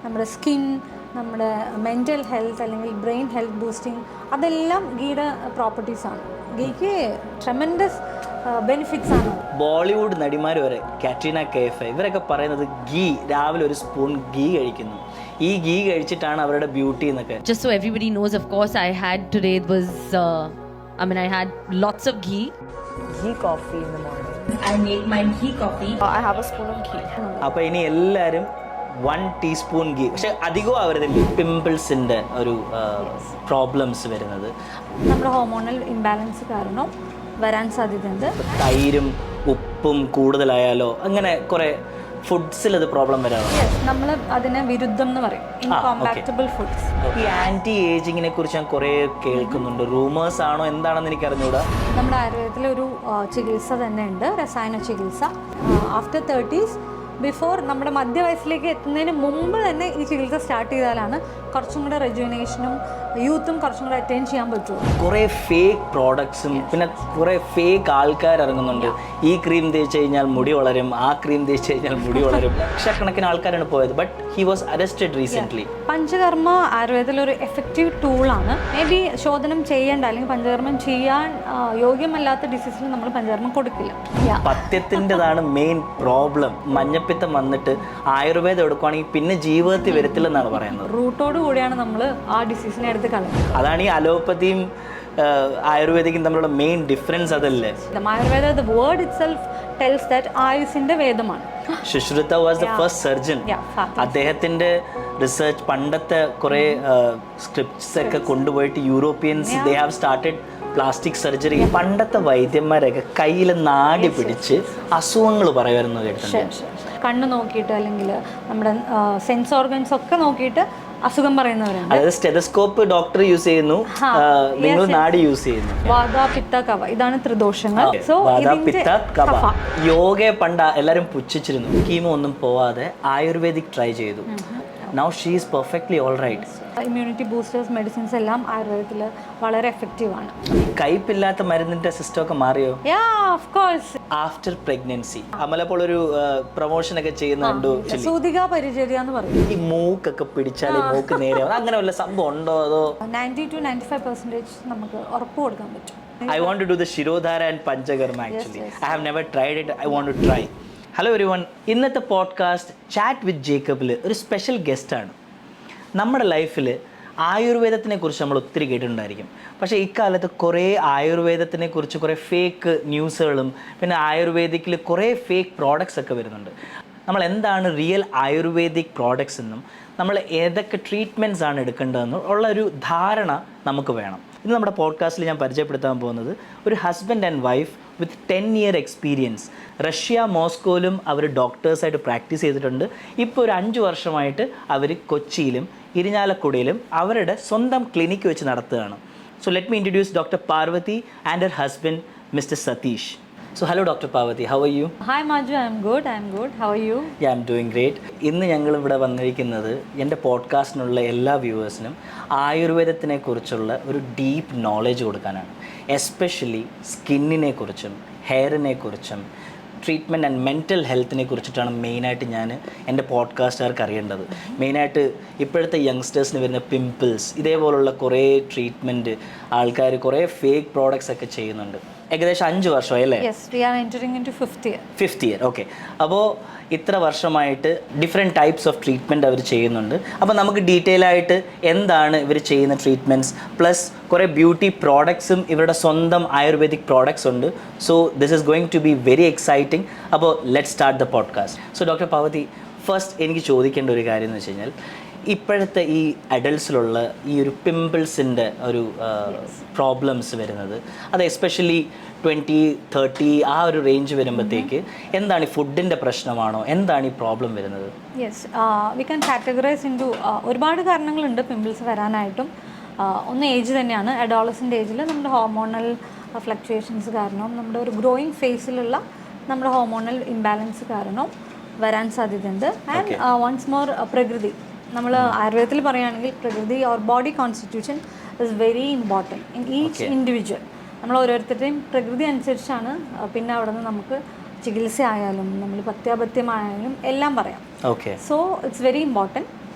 നമ്മുടെ സ്കിൻ, നമ്മുടെ mental health അല്ലെങ്കിൽ ബ്രെയിൻ ഹെൽത്ത് ബൂസ്റ്റിംഗ്, അതെല്ലാം ഗീയുടെ പ്രോപ്പർട്ടീസാണ്. ഗീക്ക് ട്രെമൻഡസ് ബെനിഫിറ്റ്സ് ആണ്. ബോളിവുഡ് നടിമാർ വരെ, കാട്രീന കൈഫ്, ഇവരൊക്കെ പറയുന്നത് ഗീ, രാവിലെ ഒരു സ്പൂൺ ഗീ കഴിക്കുന്നു, ഈ ഗീ കഴിച്ചിട്ടാണ് അവരുടെ ബ്യൂട്ടി എന്നൊക്കെ. Just so everybody knows, of course, I had today was I had lots of ghee. Ghee coffee in the morning. I make my ghee coffee. I have a spoon of ghee. അപ്പോൾ ഇനി എല്ലാവരും 1 teaspoon ghee. പക്ഷെ അധികവും അവരുടെ പിമ്പിൾസിൻ്റെ ഒരു problems വരുന്നത് നമ്മുടെ hormonal imbalance കാരണം വരാൻ സാധ്യതയുണ്ട്. തൈരും ഉപ്പും കൂടുതലായാലോ അങ്ങനെ കുറേ ഫുഡ്സിൽ അത് പ്രോബ്ലം വരാറുണ്ട്. നമ്മൾ അതിനെ വിരുദ്ധം എന്ന് പറയും, ഇൻകോമ്പാക്റ്റബിൾ ഫുഡ്സ്. ഈ ആൻറ്റി ഏജിങ്ങിനെ കുറിച്ച് ഞാൻ കുറേ കേൾക്കുന്നുണ്ട്. റൂമേഴ്സ് ആണോ എന്താണെന്ന് എനിക്ക് അറിഞ്ഞുകൂടാ. നമ്മുടെ ആയുർവേദത്തിലൊരു ചികിത്സ തന്നെ ഉണ്ട്, രസായന ചികിത്സ. ആഫ്റ്റർ 30s, ബിഫോർ നമ്മുടെ മധ്യവയസ്സിലേക്ക് എത്തുന്നതിന് മുമ്പ് തന്നെ ഈ ചികിത്സ സ്റ്റാർട്ട് ചെയ്താലാണ് കുറച്ചും കൂടെ റെജുവിനേഷനും യൂത്തും കുറച്ചും കൂടെ അറ്റൈൻ ചെയ്യാൻ പറ്റുള്ളൂ. കുറേ ഫേക്ക് പ്രോഡക്ട്സും പിന്നെ കുറേ ഫേക്ക് ആൾക്കാർ ഇറങ്ങുന്നുണ്ട്. ഈ ക്രീം തേച്ച് കഴിഞ്ഞാൽ മുടി വളരും, ആ ക്രീം തേച്ച് കഴിഞ്ഞാൽ മുടി വളരും. ലക്ഷക്കണക്കിന് ആൾക്കാരാണ് പോയത്. But he was arrested recently. Panchakarma ആയുർവേദത്തിലൊരു എഫക്റ്റീവ് ടൂളാണ്. മേ ബി ശോധനം ചെയ്യേണ്ട അല്ലെങ്കിൽ പഞ്ചകർമ്മം ചെയ്യാൻ യോഗ്യമല്ലാത്ത ഡിസീസിന് നമ്മൾ പഞ്ചകർമ്മം കൊടുക്കില്ല. പഥ്യത്തിൻ്റെതാണ് മെയിൻ പ്രോബ്ലം. മഞ്ഞപ്പിത്തം വന്നിട്ട് ആയുർവേദം എടുക്കുകയാണെങ്കിൽ പിന്നെ ജീവിതത്തിൽ വരത്തില്ലെന്നാണ് പറയുന്നത്. റൂട്ടോട് കൂടിയാണ് നമ്മൾ ആ ഡിസീസിനെ എടുത്ത് കളയുന്നത്. അതാണ് ഈ അലോപ്പതിയും ആയുർവേദിക്കും തമ്മിലുള്ള മെയിൻ ഡിഫറൻസ്. അതല്ലേ Ayurveda, the word itself tells that ആയുസിന്റെ വേദമാണ്. Sushruta was the first surgeon. അദ്ദേഹത്തിന്റെ റിസർച്ച് പണ്ടത്തെ കുറേ സ്ക്രിപ്റ്റ്സ് ഒക്കെ കൊണ്ടുപോയിട്ട് Europeans they have started plastic surgery. പണ്ടത്തെ വൈദ്യന്മാരൊക്കെ കയ്യിൽ നാടി പിടിച്ച് അസുഖങ്ങൾ പറയുമായിരുന്നു കേട്ടിട്ടുണ്ട്. കണ്ണ് നോക്കിയിട്ട് അല്ലെങ്കിൽ നമ്മുടെ സെൻസ് ഓർഗൻസ് ഒക്കെ നോക്കിയിട്ട് അസുഖം പറയുന്നവരാണ്. അതായത് സ്റ്റെതസ്കോപ്പ് ഡോക്ടർ യൂസ് ചെയ്യുന്നു, നിങ്ങൾ നാടി യൂസ് ചെയ്യുന്നു. വാത, പിത്ത, കഫ, ഇതാണ് ത്രിദോഷങ്ങൾ. യോഗയെ പണ്ട് എല്ലാവരും പുച്ഛിച്ചിരുന്നു. കീമോ ഒന്നും പോവാതെ ആയുർവേദിക് ട്രൈ ചെയ്തു. Now she is perfectly all right. Immunity boosters medicines എല്ലാം ആയുർവേദത്തിൽ വളരെ എഫക്റ്റീവാണ്. കയ്പില്ലാത്ത മരുന്നിന്റെ സിസ്റ്റം ഒക്കെ മാറിയോ? ആഫ്റ്റർ പ്രഗ്നൻസി അമലപ്പോൾ ഒരു പ്രൊമോഷൻ ഒക്കെ ചെയ്യുന്നുണ്ട്, സൂതിക പരിചര്യ എന്ന് പറയും. ഈ മൂക്കൊക്കെ പിടിച്ചാൽ മൂക്ക് നേരെ അങ്ങനെ വല്ല സംഭവം ഉണ്ടോ? അതോ 90 to 95% നമുക്ക് ഉറപ്പ് കൊടുക്കാൻ പറ്റും. I want to do the Shirodhara and Panchakarma actually. Yes. I have never tried it. I want to try. Hello everyone, ഇന്നത്തെ പോഡ്കാസ്റ്റ് ചാറ്റ് വിത്ത് ജേക്കബിൽ ഒരു സ്പെഷ്യൽ ഗസ്റ്റാണ്. നമ്മുടെ ലൈഫിൽ ആയുർവേദത്തിനെ കുറിച്ച് നമ്മൾ ഒത്തിരി കേട്ടിട്ടുണ്ടായിരിക്കും. പക്ഷേ ഇക്കാലത്ത് കുറേ ആയുർവേദത്തിനെ കുറിച്ച് കുറേ ഫേക്ക് ന്യൂസുകളും പിന്നെ ആയുർവേദിക്കിൽ കുറേ ഫേക്ക് പ്രോഡക്ട്സ് ഒക്കെ വരുന്നുണ്ട്. നമ്മൾ എന്താണ് റിയൽ ആയുർവേദിക് പ്രോഡക്ട്സ് എന്നും നമ്മൾ ഏതൊക്കെ ട്രീറ്റ്മെൻറ്റ്സ് ആണ് എടുക്കേണ്ടതെന്നും ഉള്ള ഒരു ധാരണ നമുക്ക് വേണം. ഇന്ന് നമ്മുടെ പോഡ്കാസ്റ്റിൽ ഞാൻ പരിചയപ്പെടുത്താൻ പോകുന്നത് ഒരു husband and wife with 10 year experience. Russia മോസ്കോയിലും അവർ ഡോക്ടേഴ്സായിട്ട് പ്രാക്ടീസ് ചെയ്തിട്ടുണ്ട്. ഇപ്പോൾ ഒരു 5 വർഷമായിട്ട് അവർ കൊച്ചിയിലും ഇരിഞ്ഞാലക്കുടയിലും അവരുടെ സ്വന്തം ക്ലിനിക്ക് വെച്ച് നടത്തുകയാണ്. So let me introduce doctor Parvathi and her husband mister Satheesh. So hello Dr. Parvati, how are you? Hi Maju, I am good. How are you? Yeah, I am doing great. ഇന്ന് ഞങ്ങളിവിടെ വന്നിരിക്കുന്നത് എൻ്റെ പോഡ്കാസ്റ്റിനുള്ള എല്ലാ വ്യൂവേഴ്സിനും ആയുർവേദത്തിനെ കുറിച്ചുള്ള ഒരു ഡീപ്പ് നോളജ് കൊടുക്കാനാണ്. Especially സ്കിന്നിനെ കുറിച്ചും ഹെയറിനെ കുറിച്ചും ട്രീറ്റ്മെൻറ്റ് ആൻഡ് മെൻ്റൽ ഹെൽത്തിനെ കുറിച്ചിട്ടാണ് മെയിനായിട്ട് ഞാൻ എൻ്റെ പോഡ്കാസ്റ്റുകാർക്ക് അറിയേണ്ടത്. മെയിനായിട്ട് ഇപ്പോഴത്തെ യങ്സ്റ്റേഴ്സിന് വരുന്ന പിമ്പിൾസ്, ഇതേപോലുള്ള കുറേ ട്രീറ്റ്മെൻറ്റ് ആൾക്കാർ കുറേ ഫേക്ക് പ്രോഡക്ട്സ് ഒക്കെ ചെയ്യുന്നുണ്ട്. ഏകദേശം 5 വർഷമായി അല്ലേ? Yes, we are entering into fifth year. Okay. അപ്പോൾ ഇത്ര വർഷമായിട്ട് ഡിഫറെൻറ്റ് ടൈപ്സ് ഓഫ് ട്രീറ്റ്മെൻറ്റ് അവർ ചെയ്യുന്നുണ്ട്. അപ്പോൾ നമുക്ക് ഡീറ്റെയിൽ ആയിട്ട് എന്താണ് ഇവർ ചെയ്യുന്ന ട്രീറ്റ്മെൻറ്റ്സ് പ്ലസ് കുറേ ബ്യൂട്ടി പ്രോഡക്ട്സും ഇവരുടെ സ്വന്തം ആയുർവേദിക് പ്രോഡക്ട്സ് ഉണ്ട്. So this is going to be very exciting. അപ്പോൾ let start the podcast. So doctor Parvathi, first എനിക്ക് ചോദിക്കേണ്ട ഒരു കാര്യം എന്ന് വെച്ച് കഴിഞ്ഞാൽ ഇപ്പോഴത്തെ ഈ അഡൾട്ട്സിലുള്ള ഈ ഒരു പിമ്പിൾസിൻ്റെ ഒരു പ്രോബ്ലംസ് വരുന്നത്, അത് എസ്പെഷ്യലി 20-30 ആ ഒരു റേഞ്ച് വരുമ്പോഴത്തേക്ക് എന്താണ് ഈ ഫുഡിൻ്റെ പ്രശ്നമാണോ, എന്താണ് ഈ പ്രോബ്ലം വരുന്നത്? Yes, we can categorise into ഒരുപാട് കാരണങ്ങളുണ്ട് പിമ്പിൾസ് വരാനായിട്ടും. ഒന്ന് ഏജ് തന്നെയാണ്. അഡോളസൻ്റ് ഏജിൽ നമ്മുടെ ഹോർമോണൽ ഫ്ലക്ച്വേഷൻസ് കാരണം, നമ്മുടെ ഒരു ഗ്രോയിങ് ഫേസിലുള്ള നമ്മുടെ ഹോർമോണൽ ഇംബാലൻസ് കാരണം വരാൻ സാധ്യതയുണ്ട്. ആൻഡ് വൺസ് മോർ പ്രകൃതി, നമ്മൾ ആയുർവേദത്തിൽ പറയുകയാണെങ്കിൽ പ്രകൃതി or body constitution is very important in each individual. നമ്മൾ ഓരോരുത്തരുടെയും പ്രകൃതി അനുസരിച്ചാണ് പിന്നെ അവിടെ നിന്ന് നമുക്ക് ചികിത്സ ആയാലും നമ്മൾ പഥ്യാപഥ്യമായാലും എല്ലാം പറയാം. Okay. So it's very important.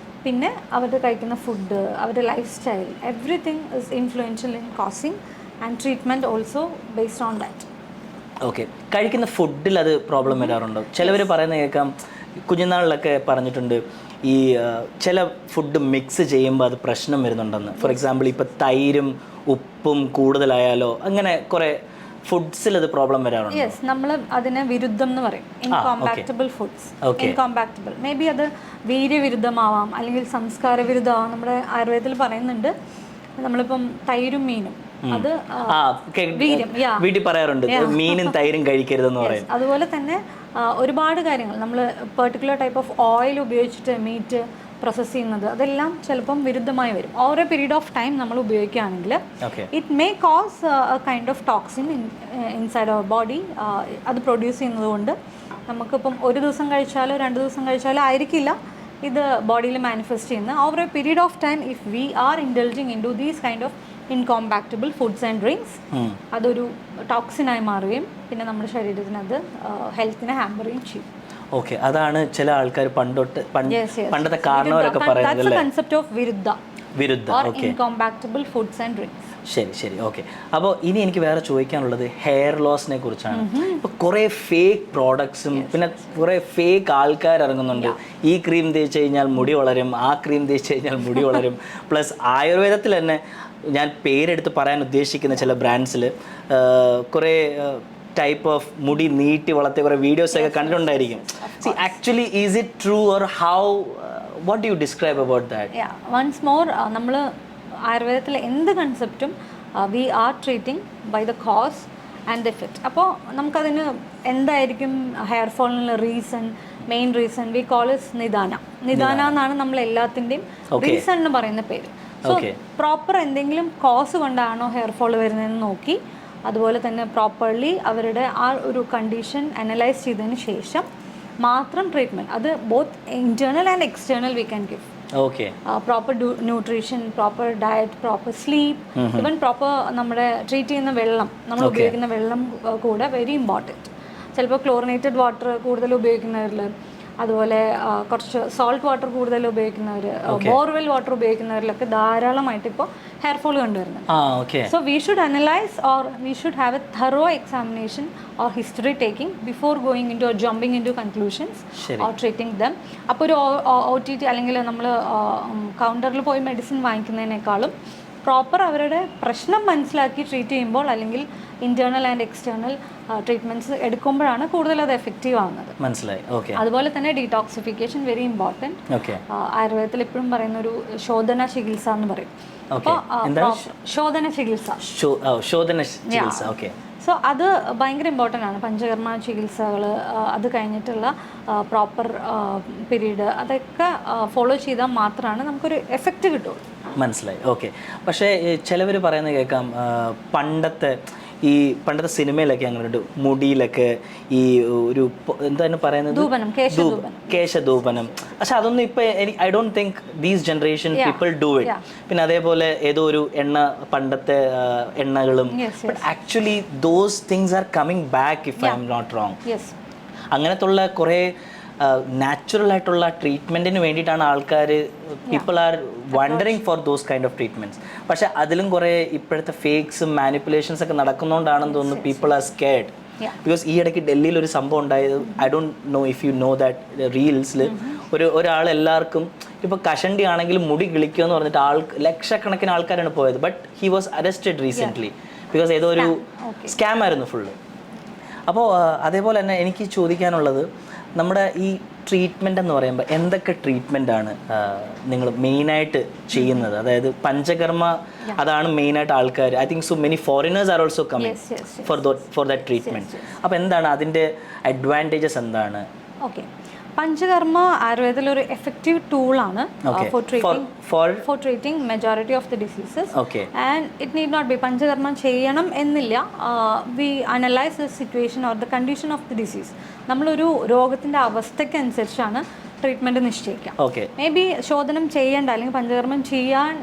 പിന്നെ അവരുടെ കഴിക്കുന്ന ഫുഡ്, അവരുടെ life style, everything is influential in causing and treatment also based on that. Okay, കഴിക്കുന്ന ഫുഡിൽ അത് പ്രോബ്ലം വരാറുണ്ടോ? ചിലവർ പറയുന്നത് കേൾക്കാം, കുഞ്ഞുനാളിലൊക്കെ പറഞ്ഞിട്ടുണ്ട് ഈ ചില ഫുഡ് മിക്സ് ചെയ്യുമ്പോൾ അത് പ്രശ്നം വരുന്നുണ്ടെന്ന്. ഫോർ എക്സാമ്പിൾ ഇപ്പോൾ തൈരും ഉപ്പും കൂടുതലായാലോ അങ്ങനെ കുറേ ഫുഡ്സിൽ അത് പ്രോബ്ലം വരാറുണ്ട്. യെസ്, നമ്മൾ അതിനെ വിരുദ്ധം എന്ന് പറയും, incompatible foods. Incompatible may be അത് വീര്യവിരുദ്ധമാവാം അല്ലെങ്കിൽ സംസ്കാര വിരുദ്ധമാവാം. നമ്മുടെ ആയുർവേദത്തിൽ പറയുന്നുണ്ട്, നമ്മളിപ്പം തൈരും മീനും അത് വീട്ടിൽ പറയാറുണ്ട് മീനും തൈരും കഴിക്കരുതെന്ന് പറയും. അതുപോലെ തന്നെ ഒരുപാട് കാര്യങ്ങൾ നമ്മൾ പെർട്ടിക്കുലർ ടൈപ്പ് ഓഫ് ഓയിൽ ഉപയോഗിച്ചിട്ട് മീറ്റ് പ്രോസസ്സ് ചെയ്യുന്നത് അതെല്ലാം ചിലപ്പം വിരുദ്ധമായി വരും. Over a period of time നമ്മൾ ഉപയോഗിക്കുകയാണെങ്കിൽ it may cause a kind of toxin inside our body. അത് പ്രൊഡ്യൂസ് ചെയ്യുന്നത് കൊണ്ട് നമുക്കിപ്പം ഒരു ദിവസം കഴിച്ചാലോ 2 ദിവസം കഴിച്ചാലോ ആയിരിക്കില്ല ഇത് ബോഡിയിൽ മാനിഫെസ്റ്റ് ചെയ്യുന്നത്. Over a period of time if we are indulging in to these kind of incompatible foods and drinks, അതൊരു ടോക്സിനായി മാറുകയും പിന്നെ നമ്മുടെ ശരീരത്തിന് അത് ഹെൽത്തിനെ ഹാമ്പർ ചെയ്യുകയും ചെയ്യും. ഓക്കെ, അതാണ് ചില ആൾക്കാർ പണ്ടത്തെ കാരണവരൊക്കെ പറയുന്നത് കൺസെപ്റ്റ് ഓഫ് വിരുദ്ധ ഇൻകോമ്പാക്റ്റബിൾ ഫുഡ്സ് ആൻഡ് ഡ്രിങ്ക്സ്. ശരി. ഓക്കെ, അപ്പോൾ ഇനി എനിക്ക് വേറെ ചോദിക്കാനുള്ളത് ഹെയർ ലോസിനെ കുറിച്ചാണ്. ഇപ്പോൾ കുറേ ഫേക്ക് പ്രോഡക്ട്സും പിന്നെ കുറേ ഫേക്ക് ആൾക്കാർ ഇറങ്ങുന്നുണ്ട്. ഈ ക്രീം തേച്ച് കഴിഞ്ഞാൽ മുടി വളരും, ആ ക്രീം തേച്ച് കഴിഞ്ഞാൽ മുടി വളരും. പ്ലസ് ആയുർവേദത്തിൽ തന്നെ ഞാൻ പേരെടുത്ത് പറയാൻ ഉദ്ദേശിക്കുന്ന ചില ബ്രാൻഡ്സിൽ കുറേ ടൈപ്പ് ഓഫ് മുടി നീട്ടി വളർത്തിയ കുറേ വീഡിയോസൊക്കെ കണ്ടിട്ടുണ്ടായിരിക്കും. See actually is it true or how, what do you describe about that? Once more, നമ്മൾ ആയുർവേദത്തിലെ എന്ത് കൺസെപ്റ്റും we are treating by the cause and the effect. അപ്പോൾ നമുക്കതിന് എന്തായിരിക്കും ഹെയർ ഫോളിനുള്ള main reason we call is nidana എന്നാണ് നമ്മൾ എല്ലാത്തിൻ്റെയും റീസൺ എന്ന് പറയുന്ന പേര്. സോ പ്രോപ്പർ എന്തെങ്കിലും കോസ് കൊണ്ടാണോ ഹെയർ ഫോൾ വരുന്നതെന്ന് നോക്കി അതുപോലെ തന്നെ പ്രോപ്പർലി അവരുടെ ആ ഒരു കണ്ടീഷൻ അനലൈസ് ചെയ്തതിന് ശേഷം മാത്രം ട്രീറ്റ്മെൻറ്റ്, അത് both internal and external we can give. Proper nutrition, proper diet, proper sleep, even proper നമ്മുടെ ട്രീറ്റ് ചെയ്യുന്ന വെള്ളം, നമ്മൾ ഉപയോഗിക്കുന്ന വെള്ളം കൂടെ വെരി ഇമ്പോർട്ടൻറ്റ്. ചിലപ്പോൾ ക്ലോറിനേറ്റഡ് വാട്ടർ കൂടുതൽ ഉപയോഗിക്കുന്നവരിൽ, അതുപോലെ കുറച്ച് സോൾട്ട് വാട്ടർ കൂടുതൽ ഉപയോഗിക്കുന്നവർ, ബോർവെൽ വാട്ടർ ഉപയോഗിക്കുന്നവരിലൊക്കെ ധാരാളമായിട്ട് ഇപ്പോൾ ഹെയർ ഫോൾ കണ്ടുവരുന്നുണ്ട്. So we should analyse or we should have A thorough examination or history taking before going into or jumping into conclusions or treating them. അപ്പോൾ ഒരു OTT അല്ലെങ്കിൽ നമ്മൾ കൗണ്ടറിൽ പോയി മെഡിസിൻ വാങ്ങിക്കുന്നതിനേക്കാളും പ്രോപ്പർ അവരുടെ പ്രശ്നം മനസ്സിലാക്കി ട്രീറ്റ് ചെയ്യുമ്പോൾ അല്ലെങ്കിൽ ഇന്റേണൽ ആൻഡ് എക്സ്റ്റേണൽ ട്രീറ്റ്മെന്റ്സ് എടുക്കുമ്പോഴാണ് കൂടുതൽ അത് എഫക്റ്റീവ് ആവുന്നത്. മനസ്സിലായി. അതുപോലെ തന്നെ ഡീടോക്സിഫിക്കേഷൻ വെരി ഇമ്പോർട്ടൻറ്റ്. ആയുർവേദത്തിൽ എപ്പോഴും പറയുന്ന ഒരു ശോധന ചികിത്സ എന്ന് പറയും. ശോധന ചികിത്സ. സോ അത് ഭയങ്കര ഇമ്പോർട്ടൻ്റ് ആണ്. പഞ്ചകർമ്മ ചികിത്സകൾ, അത് കഴിഞ്ഞിട്ടുള്ള പ്രോപ്പർ പീരീഡ്, അതൊക്കെ ഫോളോ ചെയ്താൽ മാത്രമാണ് നമുക്കൊരു എഫക്റ്റ് കിട്ടുള്ളൂ. മനസ്സിലായി. ഓക്കെ, പക്ഷേ ചിലവർ പറയുന്നത് കേൾക്കാം, പണ്ടത്തെ സിനിമയിലൊക്കെ അങ്ങനെ മുടിയിലൊക്കെ ഈ ഒരു എന്താണ് പറയുന്നത്, കേശധൂപനം. പക്ഷെ അതൊന്നും ഇപ്പൊ I don't think these generation people do it. പിന്നെ അതേപോലെ ഏതോ ഒരു പണ്ടത്തെ എണ്ണകളും, but actually those things are coming back if I'm not wrong. അങ്ങനത്തുള്ള കുറേ നാച്ചുറൽ ആയിട്ടുള്ള ട്രീറ്റ്മെൻറ്റിന് വേണ്ടിയിട്ടാണ് ആൾക്കാർ, people are wondering for those kind of treatments. പക്ഷെ അതിലും കുറേ ഇപ്പോഴത്തെ ഫേക്സും മാനിപ്പുലേഷൻസ് ഒക്കെ നടക്കുന്നതുകൊണ്ടാണെന്ന് തോന്നുന്നു പീപ്പിൾ ആർ സ്കേർഡ്. ബിക്കോസ് ഈ ഇടയ്ക്ക് ഡൽഹിയിൽ ഒരു സംഭവം ഉണ്ടായത്, I don't know if you know that റീൽസിൽ ഒരാൾ എല്ലാവർക്കും ഇപ്പോൾ കഷണ്ടി ആണെങ്കിലും മുടി കിളിക്കുക എന്ന് പറഞ്ഞിട്ട് ലക്ഷക്കണക്കിന് ആൾക്കാരാണ് പോയത്. But he was arrested recently because ഏതോ ഒരു സ്കാം ആയിരുന്നു ഫുള്ള്. അപ്പോൾ അതേപോലെ തന്നെ എനിക്ക് ചോദിക്കാനുള്ളത്, നമ്മുടെ ഈ ട്രീറ്റ്മെൻറ്റ് എന്ന് പറയുമ്പോൾ എന്തൊക്കെ ട്രീറ്റ്മെൻറ്റാണ് നിങ്ങൾ മെയിനായിട്ട് ചെയ്യുന്നത്? അതായത് പഞ്ചകർമ്മ അതാണ് മെയിനായിട്ട് ആൾക്കാർ, I think so many foreigners are also coming for that treatment. അപ്പോൾ എന്താണ് അതിൻ്റെ അഡ്വാൻറ്റേജസ് എന്താണ്? ഓക്കെ, പഞ്ചകർമ്മ ആയുർവേദത്തിൽ ഒരു എഫക്റ്റീവ് ടൂളാണ് for treating majority of the diseases. And it need not be പഞ്ചകർമ്മം ചെയ്യണം എന്നില്ല. We analyse the situation or the condition of the disease. നമ്മളൊരു രോഗത്തിൻ്റെ അവസ്ഥയ്ക്കനുസരിച്ചാണ് ട്രീറ്റ്മെൻറ്റ് നിശ്ചയിക്കാം. ഓക്കെ. മേ ബി ശോധനം ചെയ്യേണ്ട അല്ലെങ്കിൽ പഞ്ചകർമ്മം ചെയ്യാൻ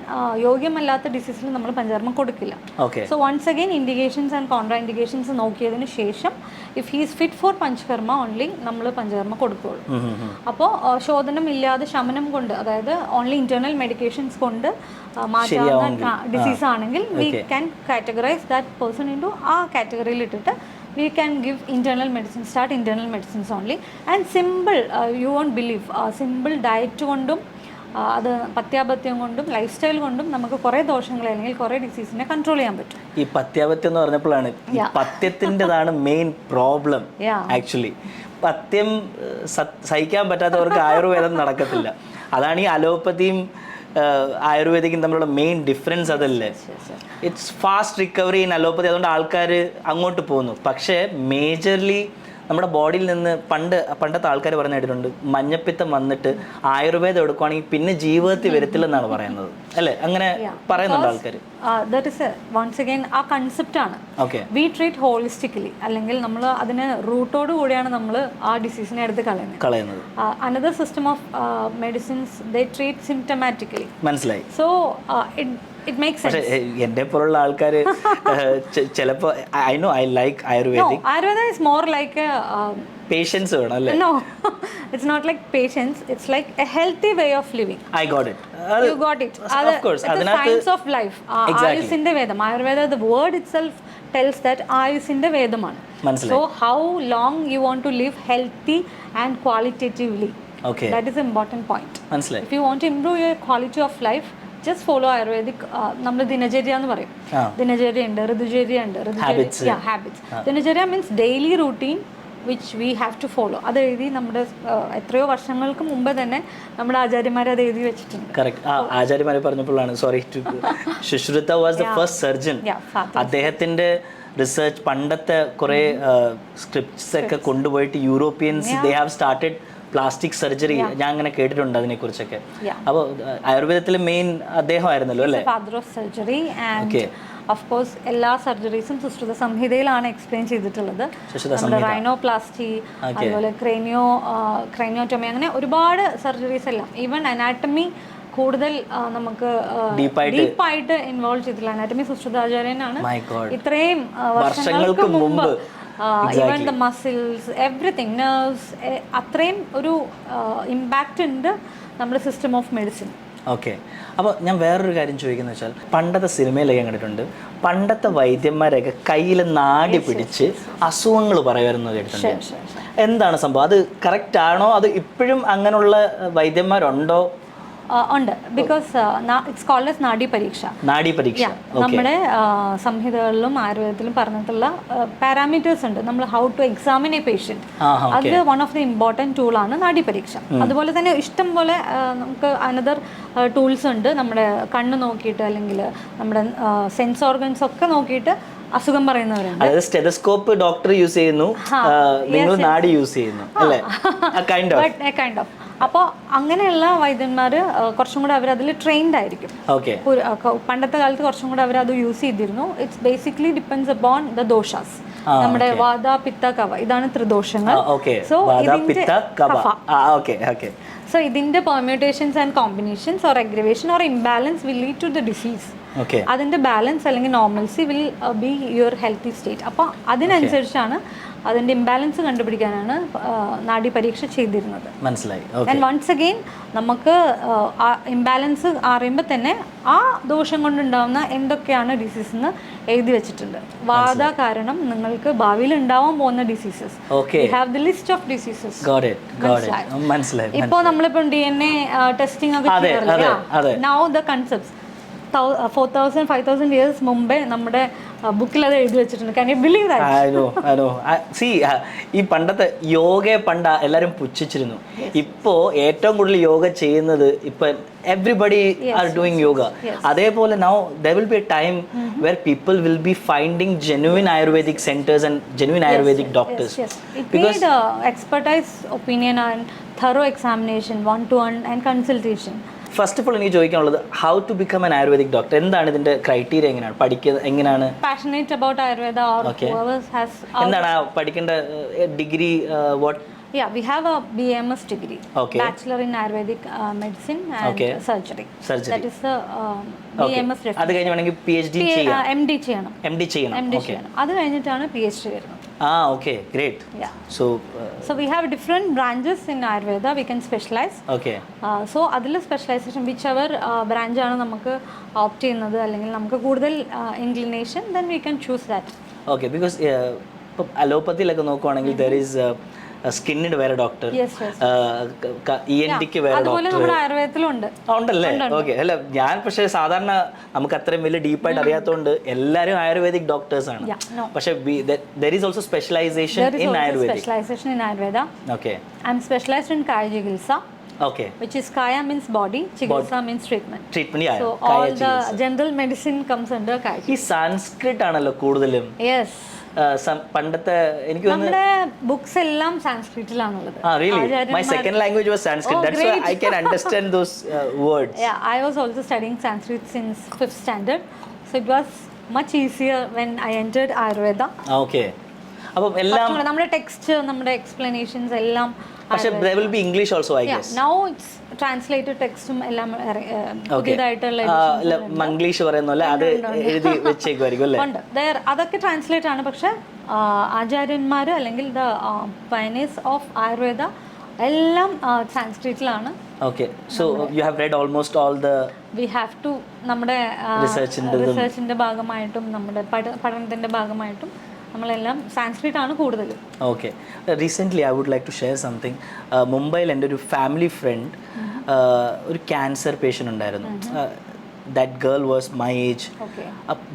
യോഗ്യമല്ലാത്ത ഡിസീസിൽ നമ്മൾ പഞ്ചകർമ്മം കൊടുക്കില്ല. Okay. So once again indications and contraindications നോക്കിയതിന് ശേഷം if he's fit for panchakarma only നമ്മൾ പഞ്ചകർമ്മ കൊടുക്കുകയുള്ളൂ. അപ്പോൾ ശോധനം ഇല്ലാതെ ശമനം കൊണ്ട്, അതായത് ഓൺലി ഇന്റേണൽ മെഡിക്കേഷൻസ് കൊണ്ട് മാറ്റാവുന്ന ഡിസീസ് ആണെങ്കിൽ we can categorise that person into ആ കാറ്റഗറിയിൽ ഇട്ടിട്ട് we can give internal medicine, start internal medicines only, and simple, you won't believe, simple diet കൊണ്ടും അത് പത്യാപത്യം കൊണ്ടും ലൈഫ് സ്റ്റൈൽ കൊണ്ടും നമുക്ക് കുറേ ദോഷങ്ങളെ അല്ലെങ്കിൽ കുറേ ഡിസീസിനെ കൺട്രോൾ ചെയ്യാൻ പറ്റും. ഈ പത്യാപത്യം എന്ന് പറഞ്ഞപ്പോഴാണ് ഈ പത്യത്തിൻ്റെതാണ് മെയിൻ പ്രോബ്ലം. ആക്ച്വലി പത്യം സഹിക്കാൻ പറ്റാത്തവർക്ക് ആയുർവേദം നടക്കത്തില്ല. അതാണ് ഈ അലോപ്പതിയും ആയുർവേദിക്കും തമ്മിലുള്ള മെയിൻ ഡിഫറൻസ്. അതല്ലേ, it's fast recovery in allopathy. അതുകൊണ്ട് ആൾക്കാർ അങ്ങോട്ട് പോകുന്നു. പക്ഷേ മേജർലി നമ്മുടെ ബോഡിയിൽ നിന്ന് പണ്ടത്തെ ആൾക്കാർ പറഞ്ഞു കേട്ടിട്ടുണ്ട്, മഞ്ഞപ്പിത്തം വന്നിട്ട് ആയുർവേദം എടുക്കുകയാണെങ്കിൽ പിന്നെ ജീവിതത്തിൽ വരത്തില്ലെന്നാണ് പറയുന്നത്, അല്ലേ? അങ്ങനെ പറയുന്നുണ്ട് ആൾക്കാർ. ദാറ്റ് ഇസ് വൺസ് അഗൈൻ ആ കൺസെപ്റ്റ് ആണ്. വി ട്രീറ്റ് ഹോളിസ്റ്റിക്കലി, അല്ലെങ്കിൽ നമ്മൾ അതിന് റൂട്ടോട് കൂടിയാണ് നമ്മൾ ആ ഡിസീസിനെ എടുത്ത് കളയുന്നത്. Another system of medicines they treat symptomatically. മനസ്സിലായി. So it makes sense. എന്നെ പോലുള്ള ആൾക്കാർ ചിലപ്പോൾ I know I like Ayurvedic. Ayurveda is more like a patience വേണം, അല്ലേ? No, it's not like patience, it's like a healthy way of living. I got it. You got it. Of course. It's the science of life. Ayusinde Vedam. Ayurveda, the word itself tells that Ayusinde Vedamana. So how long you want to live healthy and qualitatively. Okay. That is the important point. മനസ്സിലായി. If you want to improve your quality of life, just follow Ayurvedic. നമ്മൾ ദിനചര്യ എന്ന് പറയും. ദിനചര്യ ഉണ്ട്, ഋതുചര്യ ഉണ്ട്. Habits. Dinacharya means daily routine which we have to follow. അത് എഴുതി നമ്മുടെ എത്രയോ വർഷങ്ങൾക്ക് മുമ്പ് തന്നെ നമ്മുടെ ആചാര്യന്മാർ അത് എഴുതി വെച്ചിട്ടുണ്ട്. കറക്റ്റ്. ആചാര്യന്മാരെ പറഞ്ഞപ്പോഴാണ്, sorry, Sushruta was the first surgeon. അദ്ദേഹത്തിന്റെ റിസർച്ച് പണ്ടത്തെ കുറേ സ്ക്രിപ്റ്റ്സ് ഒക്കെ കൊണ്ടുപോയിട്ട് Europeans they have started plastic surgery. ഞാൻ അങ്ങനെ കേട്ടിട്ടുണ്ട് അതിനെക്കുറിച്ചൊക്കെ. അപ്പോൾ ആയുർവേദത്തിലെ മെയിൻ അദ്ദേഹമായിരുന്നല്ലോ, അല്ലേ? Father of surgery. And of course എല്ലാ സർജറീസും സുശ്രുത സംഹിതയിലാണ് എക്സ്പ്ലെയിൻ ചെയ്തിട്ടുള്ളത്. നമ്മുടെ റൈനോപ്ലാസ്റ്റി, അതുപോലെ ക്രൈനിയോട്ടമി, അങ്ങനെ ഒരുപാട് സർജറീസ് എല്ലാം. ഈവൻ അനാറ്റമി കൂടുതൽ നമുക്ക് ഡീപ്പായിട്ട് ഇൻവോൾവ് ചെയ്തിട്ടുള്ള അനാറ്റമി സുശ്രുതാചാര്യനാണ്. ഇത്രയും വർഷങ്ങൾക്ക് മുമ്പ് even the muscles, everything, nerves, അത്രയും ഒരു ഇമ്പാക്റ്റ് ഉണ്ട് നമ്മുടെ സിസ്റ്റം ഓഫ് മെഡിസിൻ. ഓക്കെ. അപ്പോൾ ഞാൻ വേറൊരു കാര്യം ചോദിക്കുന്നത് വെച്ചാൽ, പണ്ടത്തെ സിനിമയിലൊക്കെ കണ്ടിട്ടുണ്ട്, പണ്ടത്തെ വൈദ്യന്മാരൊക്കെ കയ്യിൽ നാടി പിടിച്ച് അസുഖങ്ങൾ പറയുമായിരുന്നു കേട്ടിട്ടുണ്ട്. എന്താണ് സംഭവം? അത് കറക്റ്റ് ആണോ? അത് ഇപ്പോഴും അങ്ങനെയുള്ള വൈദ്യന്മാരുണ്ടോ? ഉണ്ട്. ബിക്കോസ് ഇറ്റ്സ് കോൾഡ് ആസ് നാഡി പരീക്ഷ. നമ്മുടെ സംഹിതകളിലും ആയുർവേദത്തിലും പറഞ്ഞിട്ടുള്ള പാരാമീറ്റേഴ്സ് ഉണ്ട്. നമ്മൾ how to examine a patient, അത് വൺ ഓഫ് ദി ഇമ്പോർട്ടൻറ്റ് ടൂളാണ് നാഡി പരീക്ഷ. അതുപോലെ തന്നെ ഇഷ്ടം പോലെ നമുക്ക് അനദർ ടൂൾസ് ഉണ്ട്. നമ്മുടെ കണ്ണ് നോക്കിയിട്ട് അല്ലെങ്കിൽ നമ്മുടെ സെൻസ് ഓർഗൻസ് ഒക്കെ നോക്കിയിട്ട് അസുഖം പറയുന്നവരുണ്ട്. അതായത് സ്റ്റെതസ്കോപ്പ് ഡോക്ടർ യൂസ് ചെയ്യുന്നു, നിങ്ങൾ നാഡി യൂസ് ചെയ്യുന്നു, അല്ലേ? Kind of. അപ്പോൾ അങ്ങനെയുള്ള വൈദ്യന്മാർ കുറച്ചും കൂടെ അവരതിൽ ട്രെയിൻഡ് ആയിരിക്കും. പണ്ടത്തെ കാലത്ത് കുറച്ചും കൂടെ അവരത് യൂസ് ചെയ്തിരുന്നു. It's basically depends upon the doshas. നമ്മുടെ വാത, പിത്ത, കഫ, ഇതാണ് ത്രിദോഷങ്ങൾ. സോ ഇതിന്റെ permutations and combinations or aggravation or imbalance will lead to the disease. അതിന്റെ ബാലൻസ് അല്ലെങ്കിൽ normalcy will be your healthy state. അപ്പോൾ അതിനനുസരിച്ചാണ് അതിന്റെ ഇംബാലൻസ് കണ്ടുപിടിക്കാനാണ് നാഡി പരീക്ഷ ചെയ്തിരുന്നത്. മനസ്സിലായി. ആൻഡ് വൺസ് അഗെയിൻ നമുക്ക് ഇംബാലൻസ് അറിയുമ്പോൾ തന്നെ ആ ദോഷം കൊണ്ടുണ്ടാവുന്ന എന്തൊക്കെയാണ് ഡിസീസ് എന്ന് എഴുതി വെച്ചിട്ടുണ്ട്. വാത കാരണം നിങ്ങൾക്ക് ഭാവിയിൽ ഉണ്ടാവാൻ പോകുന്ന diseases, have the list of diseases. ഇപ്പോൾ നമ്മളിപ്പോൾ DNA ടെസ്റ്റിംഗ് ഒക്കെ ചെയ്യാറില്ല. നൗ ദ കൺസെപ്റ്റ്സ് 4000 5000 ഇയേഴ്സ് മുമ്പേ നമ്മുടെ ബുക്കിൽ അത് എഴുതി വെച്ചിട്ടുണ്ട്. Can you believe that? I know. See, ഈ പണ്ടത്തെ യോഗയെ പണ്ട് എല്ലാവരും പുച്ഛിച്ചിരുന്നു. ഇപ്പോൾ ഏറ്റവും കൂടുതൽ യോഗ ചെയ്യുന്നത് ഇപ്പം everybody are doing yoga. അതേപോലെ now there will be a time where people will be finding genuine Ayurvedic centers and genuine Ayurvedic doctors. It need expertise, opinion and thorough examination, one-to-one and consultation. First of all എനിക്ക് ചോദിക്കാനുള്ളത്, how to become an Ayurvedic doctor? എന്താണ് ഇതിന്റെ criteria? എങ്ങനെയാണ് പഠിക്കുന്നത്? എങ്ങനെയാണ്? Passionate about Ayurveda or whoever has. എന്താണ് പഠിക്കേണ്ട ഡിഗ്രി? What? Yeah, we have a BMS degree, Okay. Bachelor in Ayurvedic Medicine and Okay. Surgery. Surgery. That is the BMS അത് കഴിഞ്ഞ് വേണമെങ്കിൽ PhD ചെയ്യാം, MD ചെയ്യണം. MD ചെയ്യണം. MD okay. ചെയ്യണം. അത് കഴിഞ്ഞിട്ടാണ് PhD വരുന്നത്. Okay, great. Yeah. So So we have different branches in Ayurveda. We can specialize. Okay. So അതിൽ സ്പെഷ്യലൈസേഷൻ വിച്ച് അവർ ബ്രാഞ്ചാണ് നമുക്ക് ഓപ്റ്റ് ചെയ്യുന്നത് അല്ലെങ്കിൽ നമുക്ക് കൂടുതൽ inclination then we can choose that. Okay, because ഇപ്പം അലോപ്പത്തിയിലൊക്കെ നോക്കുവാണെങ്കിൽ ദർ ഈസ് സ്കിന്നിന് വേറെ ഡോക്ടർ, ENTക്ക് വേറെ അതുപോലെ ഡോക്ടർ നമ്മുടെ ആയുർവേദത്തിലും ഉണ്ട്. ഉണ്ടല്ലേ? ഓക്കെ. അല്ല, ഞാൻ പക്ഷേ സാധാരണ നമുക്ക് അത്രയും വലിയ ഡീപ്പായിട്ട് അറിയാത്തതുകൊണ്ട് എല്ലാവരും ആയുർവേദിക് ഡോക്ടേഴ്സ് ആണ്. Yeah, no. പക്ഷേ there is also specialisation There is in also ayurvedic. specialization in Ayurveda. Okay. I am specialized in Kaya Chikitsa, okay. which is Kaya means body, Chikitsa means treatment. Treatment. So all the general medicine comes under Kaya ഈ സാൻസ്ക്രിറ്റ് ആണല്ലോ കൂടുതലും. Yes. പണ്ടത്തെ എനിക്ക് നമ്മുടെ books എല്ലാം സാൻസ്ക്രിറ്റിലാണുള്ളത്. really my second language was Sanskrit. That's why I can understand those words. Yeah, I was also studying Sanskrit since 5th standard. So it was much easier when I entered Ayurveda. Okay. അപ്പം എല്ലാം നമ്മുടെ text, നമ്മുടെ explanations എല്ലാം. പക്ഷേ there will be English also, I guess. Now it's translated ടെക്സ്റ്റും എല്ലാം പുതിയതായിട്ടുള്ള മംഗ്ലീഷ് പറയുന്നല്ലേ അത് എഴുതി വെച്ചേക്കുമായിരിക്കും അല്ലേ? ഉണ്ട്. അതൊക്കെ ട്രാൻസ്ലേറ്റ് ആണ്. പക്ഷെ ആചാര്യന്മാർ അല്ലെങ്കിൽ ദ പയനീഴ്സ് ഓഫ് ആയുർവേദ എല്ലാം സാൻസ്ക്രിറ്റിലാണ്. Okay. So you have read almost all the we have to നമ്മുടെ റിസർച്ചിന്റെ ഭാഗമായിട്ടും നമ്മുടെ പഠനത്തിന്റെ ഭാഗമായിട്ടും നമ്മളെല്ലാം സാൻസ്ക്രിറ്റ് ആണ് കൂടുതലും. Okay. Recently I would like to share something. മുംബൈയിൽ എൻ്റെ ഒരു ഫാമിലി ഫ്രണ്ട് ഒരു ക്യാൻസർ പേഷ്യൻ്റ് ഉണ്ടായിരുന്നു. That girl was my age,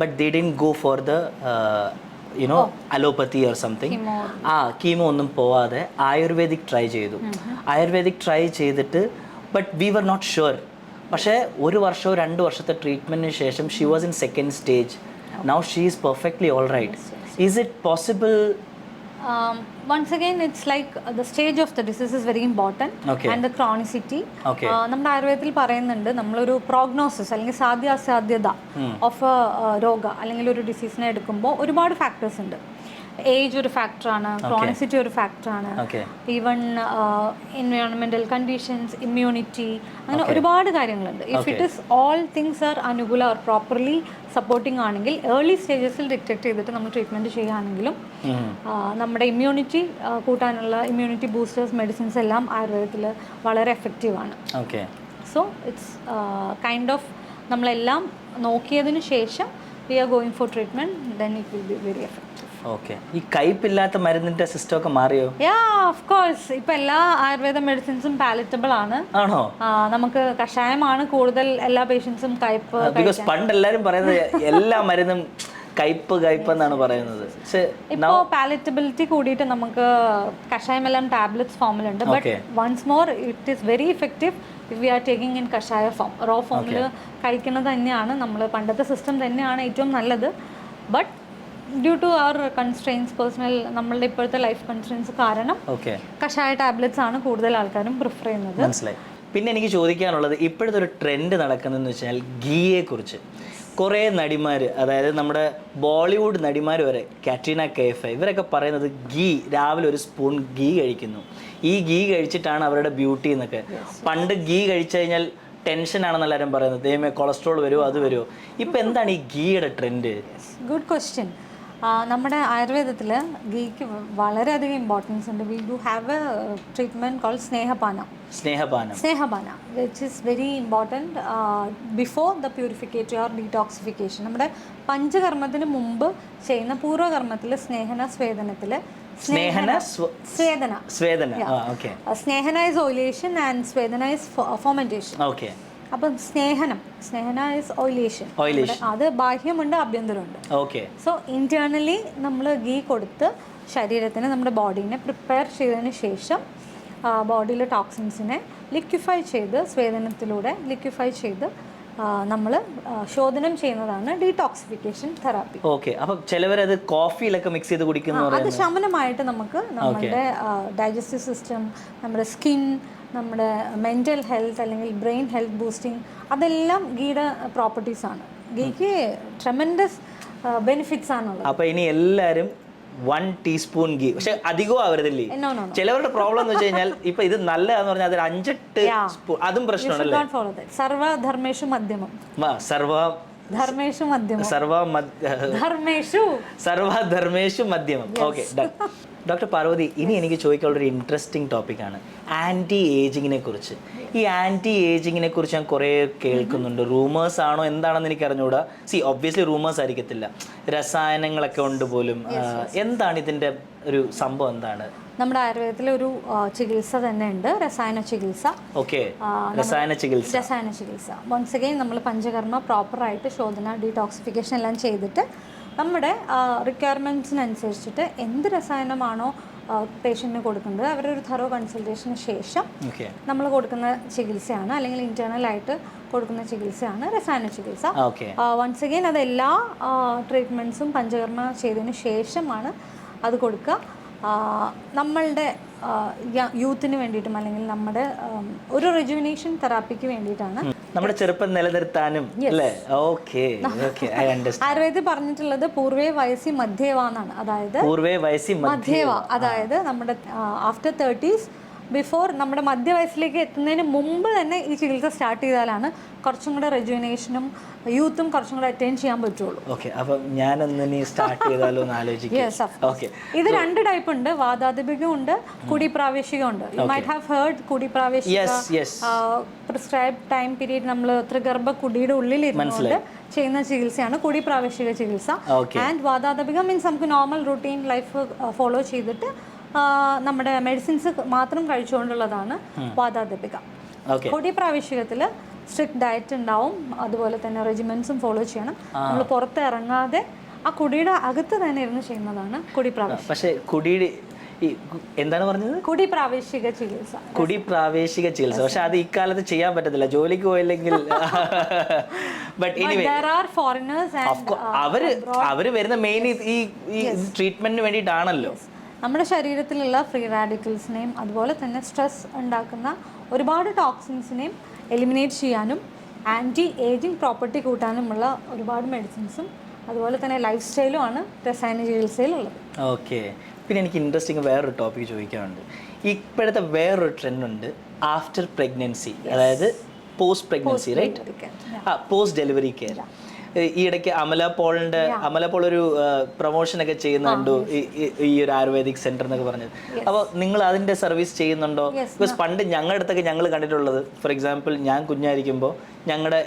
but they didn't go for the allopathy or something. Chemo ഒന്നും പോവാതെ ആയുർവേദിക് ട്രൈ ചെയ്തു. ആയുർവേദിക് ട്രൈ ചെയ്തിട്ട് but we were not sure. പക്ഷേ 1 വർഷമോ 2 വർഷത്തെ ട്രീറ്റ്മെൻറ്റിന് ശേഷം she was in second stage. Now she is perfectly all right. Is it possible? Once again, it's like the stage of the disease is very important. Okay. And the chronicity. Okay. നമ്മുടെ ആയുർവേദത്തിൽ പറയുന്നുണ്ട് നമ്മളൊരു prognosis അല്ലെങ്കിൽ സാധ്യത of രോഗ അല്ലെങ്കിൽ ഒരു ഡിസീസിനെ എടുക്കുമ്പോൾ ഒരുപാട് ഫാക്ടേഴ്സ് ഉണ്ട്. ഏജ് ഒരു ഫാക്ടറാണ്, ക്രോണിസിറ്റി ഒരു ഫാക്ടറാണ്, ഈവൺ എൻവയോൺമെന്റൽ കണ്ടീഷൻസ്, ഇമ്മ്യൂണിറ്റി, അങ്ങനെ ഒരുപാട് കാര്യങ്ങളുണ്ട്. If it is all things are അനുകൂല ഓർ പ്രോപ്പർലി സപ്പോർട്ടിംഗ് ആണെങ്കിൽ ഏർലി സ്റ്റേജസിൽ ഡിറ്റക്ട് ചെയ്തിട്ട് നമ്മൾ ട്രീറ്റ്മെൻറ്റ് ചെയ്യുകയാണെങ്കിലും നമ്മുടെ ഇമ്മ്യൂണിറ്റി കൂട്ടാനുള്ള ഇമ്മ്യൂണിറ്റി ബൂസ്റ്റേഴ്സ് മെഡിസിൻസ് എല്ലാം ആയുർവേദത്തിൽ വളരെ എഫക്റ്റീവാണ്. സോ ഇറ്റ്സ് കൈൻഡ് ഓഫ് നമ്മളെല്ലാം നോക്കിയതിന് ശേഷം we are going for treatment, then it will be very effective. Okay. ഈ കയ്പില്ലാത്ത മരുന്നിന്റെ സിസ്റ്റം ഒക്കെ മാറിയോ? Of course. ഇപ്പൊ എല്ലാ ആയുർവേദ മെഡിസിൻസും പാലറ്റബിൾ ആണ്. ആണോ? നമുക്ക് കഷായമാണ് കൂടുതൽ എല്ലാ പേഷ്യൻസും കയ്പ്. ബിക്കോസ് പണ്ട് എല്ലാരും പറയുന്നത് എല്ലാ മരുന്നും കയ്പ് എന്നാണ് പറയുന്നത്. ഇപ്പോൾ പാലറ്റബിലിറ്റി കൂടിയിട്ട് നമുക്ക് കഷായം എല്ലാം ടാബ്ലറ്റ്സ് ഫോമിലുണ്ട്. But once more it is very effective if we are taking in kashaya form. Raw ഫോമിൽ കഴിക്കുന്നത് തന്നെയാണ് നമ്മൾ പണ്ടത്തെ സിസ്റ്റം തന്നെയാണ് ഏറ്റവും നല്ലത്. But due to our constraints, personal നമ്മളുടെ ഇപ്പോഴത്തെ ലൈഫ് കൺസ്ട്രെയിൻസ് കാരണം കഷായ ടാബ്ലറ്റ്സ് ആണ് കൂടുതൽ ആൾക്കാരും പ്രിഫർ ചെയ്യുന്നത്. മനസ്സിലായി. പിന്നെ എനിക്ക് ചോദിക്കാനുള്ളത്, ഇപ്പോഴത്തെ ഒരു ട്രെൻഡ് നടക്കുന്നതെന്ന് വെച്ചാൽ ഗീയെ കുറിച്ച്. കുറേ നടിമാർ, അതായത് നമ്മുടെ ബോളിവുഡ് നടിമാർ വരെ, കാട്രീന കൈഫ്, ഇവരൊക്കെ പറയുന്നത് ഗീ, രാവിലെ ഒരു സ്പൂൺ ഗീ കഴിക്കുന്നു, ഈ ഗീ കഴിച്ചിട്ടാണ് അവരുടെ ബ്യൂട്ടി എന്നൊക്കെ. പണ്ട് ഗീ കഴിച്ചു കഴിഞ്ഞാൽ ടെൻഷനാണെന്ന് എല്ലാവരും പറയുന്നത്, ദൈവമേ കൊളസ്ട്രോൾ വരുമോ അത് വരുമോ. ഇപ്പം എന്താണ് ഈ ഗീയുടെ ട്രെൻഡ്? Good question. നമ്മുടെ ആയുർവേദത്തിൽ ഗീക്ക് വളരെയധികം ഇമ്പോർട്ടൻസ് ഉണ്ട്. We do have a treatment called snehapana which is very important before the purificatory or detoxification. നമ്മുടെ പഞ്ചകർമ്മത്തിന് മുമ്പ് ചെയ്യുന്ന പൂർവ്വകർമ്മത്തിൽ സ്വേദനത്തിൽ snehana is oilation and swedana is fermentation. അപ്പം സ്നേഹന ഇസ് ഓയിലേഷൻ. അത് ബാഹ്യമുണ്ട്, ആഭ്യന്തരമുണ്ട്. സോ ഇന്റേർണലി നമ്മൾ ഗീ കൊടുത്ത് ശരീരത്തിന്, നമ്മുടെ ബോഡീനെ പ്രിപ്പയർ ചെയ്തതിന് ശേഷം ബോഡിയിലെ ടോക്സിൻസിനെ ലിക്വിഫൈ ചെയ്ത് സ്വേദനത്തിലൂടെ ലിക്വിഫൈ ചെയ്ത് നമ്മൾ ശോധനം ചെയ്യുന്നതാണ് ഡീടോക്സിഫിക്കേഷൻ തെറാപ്പി. ഓക്കെ. അപ്പം ചിലവരത് കോഫിയിലൊക്കെ മിക്സ് ചെയ്ത് കുടിക്കുന്നു. അത് ശമനമായിട്ട് നമുക്ക് നമ്മുടെ ഡൈജസ്റ്റീവ് സിസ്റ്റം, നമ്മുടെ സ്കിൻ, നമ്മുടെ മെൻ്റൽ ഹെൽത്ത് അല്ലെങ്കിൽ ബ്രെയിൻ ഹെൽത്ത് ബൂസ്റ്റിംഗ്, അതെല്ലാം ഗീയുടെ പ്രോപ്പർട്ടീസാണ്. ഗീക്ക് ട്രെമൻഡസ് ബെനിഫിറ്റ്സ് ആണുള്ളത്. അപ്പോൾ ഇനി എല്ലാവരും 1 ടീസ്പൂൺ ഗീ. പക്ഷെ അധികവും ആവരുതില്ലേ? No, no, no. ചിലവരുടെ പ്രോബ്ലം എന്ന് വെച്ച് കഴിഞ്ഞാൽ ഇപ്പൊ ഇത് നല്ലതാന്ന് പറഞ്ഞാൽ അതിൽ 5-8 സ്പൂൺ, അതും പ്രശ്നമാണല്ലേ? Follow that. സർവധർമ്മേഷു മധ്യമം. ധർമ്മേഷു മധ്യമം. സർവധർമ്മേഷു മധ്യമം. ഓക്കെ. ഡോക്ടർ പാർവതി, ഇനി എനിക്ക് ചോദിക്കാനുള്ളൊരു ഇൻട്രസ്റ്റിംഗ് ടോപ്പിക്കാണ് ആൻറ്റി ഏജിങ്ങിനെ കുറിച്ച്. ഈ ആൻറ്റി ഏജിങ്ങിനെ കുറിച്ച് ഞാൻ കുറേ കേൾക്കുന്നുണ്ട്. റൂമേഴ്സ് ആണോ എന്താണെന്ന് എനിക്ക് അറിഞ്ഞുകൂടാ. ഒബ്വിയസ്ലി റൂമേഴ്സ് ആയിരിക്കത്തില്ല, രസായനങ്ങളൊക്കെ ഉണ്ട് പോലും. എന്താണ് ഇതിൻ്റെ ഒരു സംഭവം? എന്താണ്? നമ്മുടെ ആയുർവേദത്തിൽ ഒരു ചികിത്സ തന്നെ ഉണ്ട്, രസായന ചികിത്സ. ഓക്കെ, രസായന ചികിത്സ. വൺസ് അഗൈൻ നമ്മൾ പഞ്ചകർമ്മ പ്രോപ്പറായിട്ട് ശോധന, ഡീടോക്സിഫിക്കേഷൻ എല്ലാം ചെയ്തിട്ട് നമ്മുടെ റിക്വയർമെൻറ്റ്സിനനുസരിച്ചിട്ട് എന്ത് രസായനമാണോ പേഷ്യൻറ്റിന് കൊടുക്കുന്നത് അവരൊരു തറോ കൺസൾട്ടേഷന് ശേഷം നമ്മൾ കൊടുക്കുന്ന ചികിത്സയാണ്, അല്ലെങ്കിൽ ഇൻറ്റേർണലായിട്ട് കൊടുക്കുന്ന ചികിത്സയാണ് രസായന ചികിത്സ. വൺസ് അഗൈൻ അത് എല്ലാ ട്രീറ്റ്മെൻറ്റ്സും പഞ്ചകർമ്മ ചെയ്തതിന് ശേഷമാണ് അത് കൊടുക്കുക. നമ്മളുടെ യൂത്തിന് വേണ്ടിയിട്ടും അല്ലെങ്കിൽ നമ്മുടെ ഒരു റിജുവിനേഷൻ തെറാപ്പിക്ക് വേണ്ടിയിട്ടാണ്, നമ്മുടെ ചെറുപ്പം നിലനിർത്താനും. ആയുർവേദത്തിൽ പറഞ്ഞിട്ടുള്ളത് പൂർവേ വയസ്സി മധ്യേവ എന്നാണ്. അതായത് മധ്യേവ, അതായത് നമ്മുടെ ആഫ്റ്റർ 30s, ബിഫോർ നമ്മുടെ മധ്യവയസ്സിലേക്ക് എത്തുന്നതിന് മുമ്പ് തന്നെ ഈ ചികിത്സ സ്റ്റാർട്ട് ചെയ്താലാണ് കുറച്ചും കൂടെ റെജുവിനേഷനും യൂത്തും കുറച്ചും കൂടെ അറ്റൈൻ ചെയ്യാൻ പറ്റുള്ളൂ. ഇത് 2 ടൈപ്പ് ഉണ്ട്, വാതാതിപികം ഉണ്ട്, കുടി പ്രാവേശികം ഉണ്ട്. യു മൈറ്റ് ഹാവ് ഹേർഡ് കുടി പ്രാവേശിക പ്രിസ്ക്രൈബ് ടൈം പീരീഡ് നമ്മൾ ത്രിഗർഭ കുടിയുടെ ഉള്ളിൽ ഇരുന്നുകൊണ്ട് ചെയ്യുന്ന ചികിത്സയാണ് കുടി പ്രാവേശിക ചികിത്സ. ആൻഡ് വാതാതിപികം മീൻസ് നമുക്ക് നോർമൽ റൂട്ടീൻ ലൈഫ് ഫോളോ ചെയ്തിട്ട് നമ്മുടെ മെഡിസിൻസ് മാത്രം കഴിച്ചുകൊണ്ടുള്ളതാണ് വാതാതിപിക. കൊടി പ്രാവേശികത്തിൽ സ്ട്രിക്റ്റ് ഡയറ്റ് ഉണ്ടാവും, അതുപോലെ തന്നെ റെജിമെന്റ്സും ഫോളോ ചെയ്യണം. നമ്മൾ പുറത്ത് ഇറങ്ങാതെ ആ കുടിയുടെ അകത്ത് തന്നെ ഇരുന്ന് ചെയ്യുന്നതാണ് കുടി പ്രാവേശിക. പക്ഷേ കുടിയുടെ എന്താണ് പറഞ്ഞത്? കുടി പ്രാവേശിക ചികിത്സ. കുടി പ്രാവേശിക ചികിത്സ. പക്ഷെ അത് ഇക്കാലത്ത് ചെയ്യാൻ പറ്റത്തില്ല, ജോലിക്ക് പോയില്ലെങ്കിൽ. ബട്ട് എനിവേ അവര് വരുന്ന മെയിൻ ഈ ട്രീറ്റ്മെന്റിന് വേണ്ടിയിട്ടാണല്ലോ. നമ്മുടെ ശരീരത്തിലുള്ള ഫ്രീ റാഡിക്കൽസിനെയും അതുപോലെ തന്നെ സ്ട്രെസ് ഉണ്ടാക്കുന്ന ഒരുപാട് ടോക്സിൻസിനെയും എലിമിനേറ്റ് ചെയ്യാനും ആൻറ്റി ഏജിങ് പ്രോപ്പർട്ടി കൂട്ടാനുമുള്ള ഒരുപാട് മെഡിസിൻസും അതുപോലെ തന്നെ ലൈഫ് സ്റ്റൈലുമാണ് രസായന ചികിത്സയിലുള്ളത്. ഓക്കെ. പിന്നെ എനിക്ക് ഇൻട്രസ്റ്റിംഗ് വേറൊരു ടോപ്പിക്ക് ചോദിക്കാനുണ്ട്. ഇപ്പോഴത്തെ വേറൊരു ട്രെൻഡ് ഉണ്ട്, ആഫ്റ്റർ പ്രഗ്നൻസി, അതായത് post pregnancy, right? Post delivery care. ഈ ഇടയ്ക്ക് അമല പോൾ ഒരു പ്രൊമോഷൻ ഒക്കെ ചെയ്യുന്നുണ്ടോ ഈ ഒരു ആയുർവേദിക് സെന്റർ എന്നൊക്കെ പറഞ്ഞത്? അപ്പോൾ നിങ്ങൾ അതിന്റെ സർവീസ് ചെയ്യുന്നുണ്ടോ? ബിക്കോസ് പണ്ട് ഞങ്ങളുടെ അടുത്തൊക്കെ ഞങ്ങൾ കണ്ടിട്ടുള്ളത്, ഫോർ എക്സാമ്പിൾ ഞാൻ കുഞ്ഞായിരിക്കുമ്പോൾ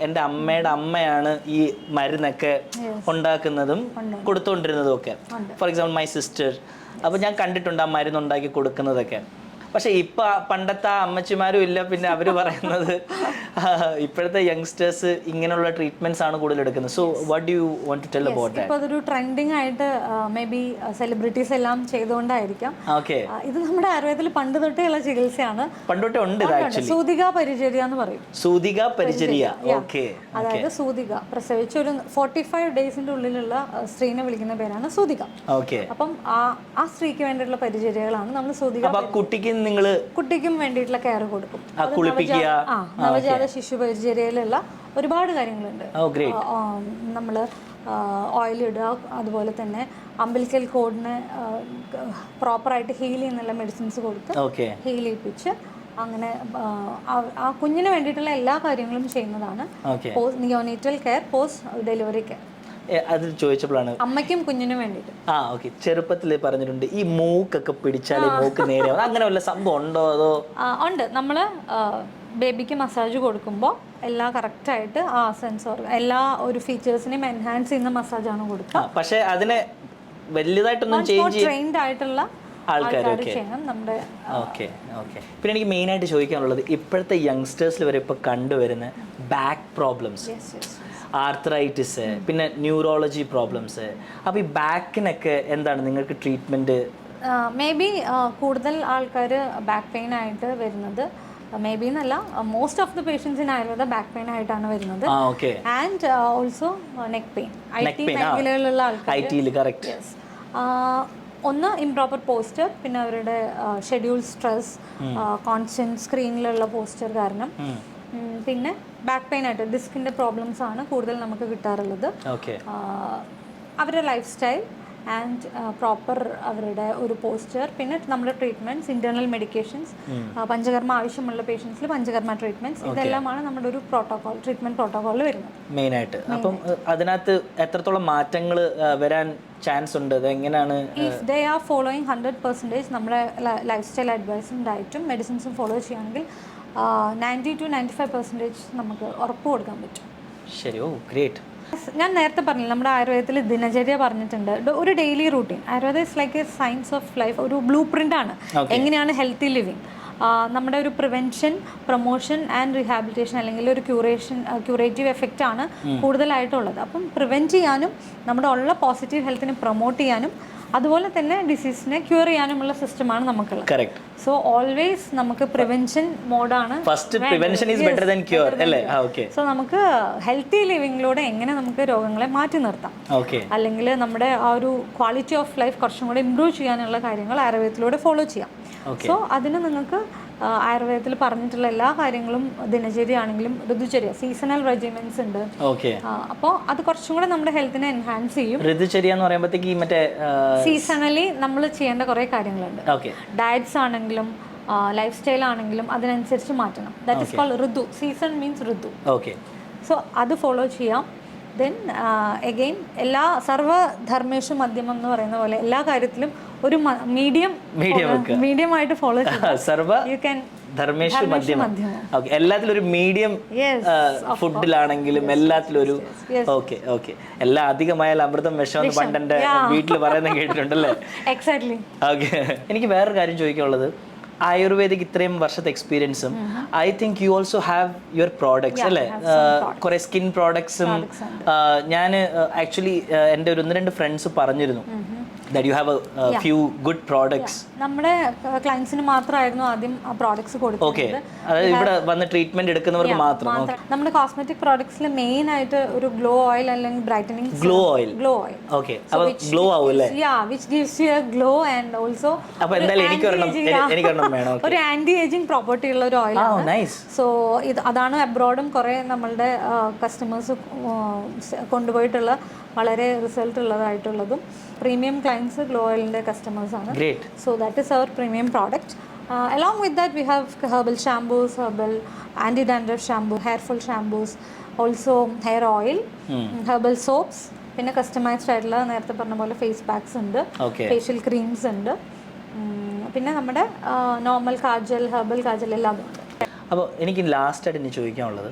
എൻ്റെ അമ്മയുടെ അമ്മയാണ് ഈ മരുന്നൊക്കെ ഉണ്ടാക്കുന്നതും കൊടുത്തുകൊണ്ടിരുന്നതും ഒക്കെ. For example my sister. അപ്പോൾ ഞാൻ കണ്ടിട്ടുണ്ട് ആ മരുന്നുണ്ടാക്കി കൊടുക്കുന്നതൊക്കെ. പക്ഷെ ഇപ്പൊ പണ്ടത്തെ അമ്മച്ചിമാരും ഇല്ല. പിന്നെ അവര് പറയുന്നത് ഇപ്പോഴത്തെ യങ്സ്റ്റേഴ്സ് ഇങ്ങനെയുള്ള ട്രീറ്റ്മെന്റ്സ് ആണ് കൂടുതൽ എടുക്കുന്നത്. So what do you want to tell about that? ഇപ്പോൾ അതൊരു ട്രെൻഡിങ് ആയിട്ട് മേ ബി സെലിബ്രിറ്റീസ് എല്ലാം ചെയ്തുകൊണ്ടായിരിക്കാം. ഇത് നമ്മുടെ ആയുർവേദത്തിൽ പണ്ട് തൊട്ടേ ഉള്ള ചികിത്സയാണ്. പണ്ട് ഉണ്ട്. സൂതിക പരിചര്യ എന്ന് പറയും. സൂതിക പരിചര്യ. ഓക്കെ. അതായത് സൂതിക പ്രസവിച്ച ഒരു 45 ഡേയ്സിന്റെ ഉള്ളിലുള്ള സ്ത്രീനെ വിളിക്കുന്ന പേരാണ് സൂതിക. ഓക്കെ. അപ്പം ആ സ്ത്രീക്ക് വേണ്ടിയിട്ടുള്ള പരിചര്യകളാണ് നമ്മൾ സൂതിക. കുട്ടിക്കും വേണ്ടിയിട്ടുള്ള കെയർ കൊടുക്കും. നവജാത ശിശു പരിചര്യയിലുള്ള ഒരുപാട് കാര്യങ്ങളുണ്ട്. നമ്മൾ ഓയിൽ ഇടുക, അതുപോലെ തന്നെ അംബിലിക്കൽ കോഡിനെ പ്രോപ്പറായിട്ട് ഹീൽ ചെയ്യുന്നുള്ള മെഡിസിൻസ് കൊടുത്ത് ഹീൽ ചെയ്യിപ്പിച്ച് അങ്ങനെ ആ കുഞ്ഞിന് വേണ്ടിയിട്ടുള്ള എല്ലാ കാര്യങ്ങളും ചെയ്യുന്നതാണ് neonatal care, post delivery care. അത് ചോദിച്ചപ്പോഴാണ് അമ്മയ്ക്കും കുഞ്ഞിനും വേണ്ടിയിട്ട്. ഓക്കെ. ചെറുപ്പത്തിൽ പറഞ്ഞിട്ടുണ്ട് ഈ മൂക്കൊക്കെ പിടിച്ചാൽ മൂക്ക് നേരെ അങ്ങനെ വല്ല സംഭവം ഉണ്ടോ? അതോ? ഉണ്ട്. നമ്മൾ ബേബിക്ക് മസാജ് കൊടുക്കുമ്പോൾ എല്ലാം കറക്റ്റായിട്ട് ആ സെൻസർ എല്ലാ ഒരു ഫീച്ചേഴ്സിനെയും എൻഹാൻസ് ചെയ്യുന്ന മസാജാണ് കൊടുക്കുക. പക്ഷേ അതിനെ വലുതായിട്ടൊന്നും ട്രെയിൻഡ് ആയിട്ടുള്ള ആൾക്കാർ ചെയ്യണം നമ്മുടെ. ഓക്കെ. പിന്നെ എനിക്ക് മെയിനായിട്ട് ചോദിക്കാനുള്ളത്, ഇപ്പോഴത്തെ യങ്സ്റ്റേഴ്സിൽ വരെ ഇപ്പോൾ കണ്ടുവരുന്ന ബാക്ക് പ്രോബ്ലംസ്, ആർത്രൈറ്റിസ്, പിന്നെ ന്യൂറോളജി പ്രോബ്ലംസ്. അപ്പോൾ ഈ ബാക്കിനൊക്കെ എന്താണ് നിങ്ങൾക്ക് ട്രീറ്റ്മെൻറ്റ്? മേ ബി കൂടുതൽ ആൾക്കാർ ബാക്ക് പെയിൻ ആയിട്ട് വരുന്നത്, മേ ബി എന്നല്ല, most of the patients in Ayurveda back pain ആയിട്ടാണ് വരുന്നത്. And also neck pain. IT മേഖലയിലുള്ള ആൾക്കാർ ഒന്ന് ഇംപ്രോപ്പർ പോസ്റ്റർ, പിന്നെ അവരുടെ ഷെഡ്യൂൾ സ്ട്രെസ്, കോൺസ്റ്റന്റ് സ്ക്രീനിലുള്ള പോസ്റ്റർ കാരണം, പിന്നെ ബാക്ക് പെയിൻ ആയിട്ട് ഡിസ്കിൻ്റെ പ്രോബ്ലംസ് ആണ് കൂടുതൽ നമുക്ക് കിട്ടാറുള്ളത്. അവരുടെ ലൈഫ് സ്റ്റൈൽ ആൻഡ് പ്രോപ്പർ അവരുടെ ഒരു പോസ്ചർ, പിന്നെ നമ്മുടെ ട്രീറ്റ്മെൻറ്റ്സ്, ഇൻറ്റേർണൽ മെഡിക്കേഷൻസ്, പഞ്ചകർമ്മ ആവശ്യമുള്ള പേഷ്യൻസിൽ പഞ്ചകർമ്മ പരീക്ഷണങ്ങൾ, ഇതെല്ലാമാണ് നമ്മുടെ ഒരു പ്രോട്ടോകോൾ, ട്രീറ്റ്മെൻറ്റ് പ്രോട്ടോകോളിൽ വരുന്നത് മെയിനായിട്ട്. അപ്പം അതിനകത്ത് എത്രത്തോളം മാറ്റങ്ങൾ വരാൻ ചാൻസ് ഉണ്ട്? അത് എങ്ങനെയാണ്? ഇഫ് ദേ ആർ ഫോളോയിങ് 100% നമ്മുടെ ലൈഫ് സ്റ്റൈൽ അഡ്വൈസും ഡയറ്റും മെഡിസിൻസും ഫോളോ ചെയ്യുകയാണെങ്കിൽ 90 to 95% നമുക്ക് ഉറപ്പ് കൊടുക്കാൻ പറ്റും. ശരി. ഓ ഗ്രേറ്റ്. ഞാൻ നേരത്തെ പറഞ്ഞില്ല, നമ്മുടെ ആയുർവേദത്തിൽ ദിനചര്യ പറഞ്ഞിട്ടുണ്ട്, ഒരു ഡെയിലി റൂട്ടീൻ. ആയുർവേദം is like A science of life, ഒരു ബ്ലൂ പ്രിൻ്റ് ആണ് എങ്ങനെയാണ് ഹെൽത്തി ലിവിങ്. നമ്മുടെ ഒരു പ്രിവെൻഷൻ, പ്രൊമോഷൻ ആൻഡ് റീഹാബിലിറ്റേഷൻ അല്ലെങ്കിൽ ഒരു ക്യൂറേറ്റീവ് എഫക്റ്റ് ആണ് കൂടുതലായിട്ടുള്ളത്. അപ്പം പ്രിവെൻറ്റ് ചെയ്യാനും നമ്മുടെ ഉള്ള പോസിറ്റീവ് ഹെൽത്തിനെ പ്രൊമോട്ട് ചെയ്യാനും അതുപോലെ തന്നെ ഡിസീസിനെ ക്യൂർ ചെയ്യാനുമുള്ള സിസ്റ്റമാണ് നമുക്കുള്ളത്. കറക്റ്റ്. സോ ഓൾവേസ് നമുക്ക് പ്രിവെൻഷൻ മോഡാണ് first. Prevention is better than cure അല്ലേ? ഓക്കേ. സോ നമുക്ക് ഹെൽത്തി ലിവിങ്ങിലൂടെ എങ്ങനെ നമുക്ക് രോഗങ്ങളെ മാറ്റി നിർത്താം, ഓക്കേ, അല്ലെങ്കിൽ നമ്മുടെ ആ ഒരു ക്വാളിറ്റി ഓഫ് ലൈഫ് കുറച്ചും കൂടെ ഇംപ്രൂവ് ചെയ്യാനുള്ള കാര്യങ്ങൾ ആയുർവേദത്തിലൂടെ ഫോളോ ചെയ്യാം. സോ അതിന് നിങ്ങൾക്ക് ആയുർവേദത്തിൽ പറഞ്ഞിട്ടുള്ള എല്ലാ കാര്യങ്ങളും, ദിനചര്യ ആണെങ്കിലും ഋതുചര്യ, സീസണൽ റെജിമെന്റ്സ് ഉണ്ട്. അപ്പോൾ അത് കുറച്ചും കൂടെ നമ്മുടെ ഹെൽത്തിനെ എൻഹാൻസ് ചെയ്യും. ഋതുചര്യ എന്ന് പറയുമ്പോഴത്തേക്ക് മറ്റേ സീസണലി നമ്മൾ ചെയ്യേണ്ട കുറേ കാര്യങ്ങളുണ്ട്. ഡയറ്റ്സ് ആണെങ്കിലും ലൈഫ് സ്റ്റൈൽ ആണെങ്കിലും അതിനനുസരിച്ച് മാറ്റണം. ദാറ്റ് ഇസ് കോൾഡ് ഋതു. സീസൺ മീൻസ് ഋതു. സോ അത് ഫോളോ ചെയ്യാം. ദെൻ എഗെയിൻ എല്ലാ സർവ്വധർമ്മേഷു മധ്യമം എന്ന് പറയുന്ന പോലെ എല്ലാ കാര്യത്തിലും ഒരു മീഡിയം ആയിട്ട് ഫോളോ ചെയ്യാം. യു ക്യാൻ ധർമ്മേഷു മധ്യമം. എല്ലാത്തിലും ഒരു മീഡിയം, ഫുഡിലാണെങ്കിലും എല്ലാത്തിലും ഒരു ഓക്കെ. എല്ലാം അധികമായാൽ അമൃതം വിഷം പണ്ട് എൻ്റെ വീട്ടിൽ പറയുന്നത് കേട്ടിട്ടുണ്ടല്ലേ? എക്സാക്ട്ലി. ഓക്കെ. എനിക്ക് വേറൊരു കാര്യം ചോദിക്കാനുള്ളത്, ആയുർവേദിക് ഇത്രയും വർഷത്തെ എക്സ്പീരിയൻസും I think you also have your products അല്ലേ? കുറെ സ്കിൻ പ്രോഡക്ട്സും. ഞാൻ ആക്ച്വലി എൻ്റെ ഒരു 1-2 ഫ്രണ്ട്സ് പറഞ്ഞിരുന്നു that you have a few good products. നമ്മുടെ ക്ലയൻസിന് മാത്രമായിരുന്നു ആദ്യം പ്രോഡക്ട്സ് കൊടുക്കുന്നത്. അതായത് ഇവിടെ വന്ന് ട്രീറ്റ്മെന്റ് എടുക്കുന്നവർക്ക് മാത്രം. നമ്മുടെ കോസ്മെറ്റിക് പ്രോഡക്ട്സിൽ മെയിൻ ആയിട്ട് ഒരു ഗ്ലോ ഓയിൽ അല്ലെങ്കിൽ ബ്രൈറ്റനിങ് ഗ്ലോ ഓയിൽ. ഓക്കേ. അപ്പോൾ glow ആവുമല്ലേ? which gives you a glow and also അപ്പോൾ എന്തായാലും എനിക്കൊരെണ്ണം വേണം. ഒരു ആന്റി ഏജിങ് പ്രോപ്പർട്ടി ഉള്ള ഒരു ഓയിൽ ആണ്. നൈസ്. സോ അതാണ് അബ്രോഡും കുറേ നമ്മളുടെ കസ്റ്റമേഴ്സ് കൊണ്ടുപോയിട്ടുള്ള വളരെ റിസൾട്ട് ഉള്ളതായിട്ടുള്ളതും. പ്രീമിയം ക്ലയൻസ് ഗ്ലോ ഓയിലിൻ്റെ കസ്റ്റമേഴ്സാണ്. So that is our premium product. Along with that, we have herbal shampoos, herbal anti-dandruff shampoo, hair fall shampoos, also hair oil, herbal soaps, പിന്നെ customised ആയിട്ടുള്ള നേരത്തെ പറഞ്ഞ പോലെ ഫേസ് പാക്സ് ഉണ്ട്, facial creams ഉണ്ട്, പിന്നെ നമ്മുടെ നോർമൽ കാജൽ, ഹെർബൽ കാജൽ എല്ലാം ഉണ്ട്. അപ്പോൾ എനിക്ക് ലാസ്റ്റായിട്ട് ഇനി ചോദിക്കാനുള്ളത്,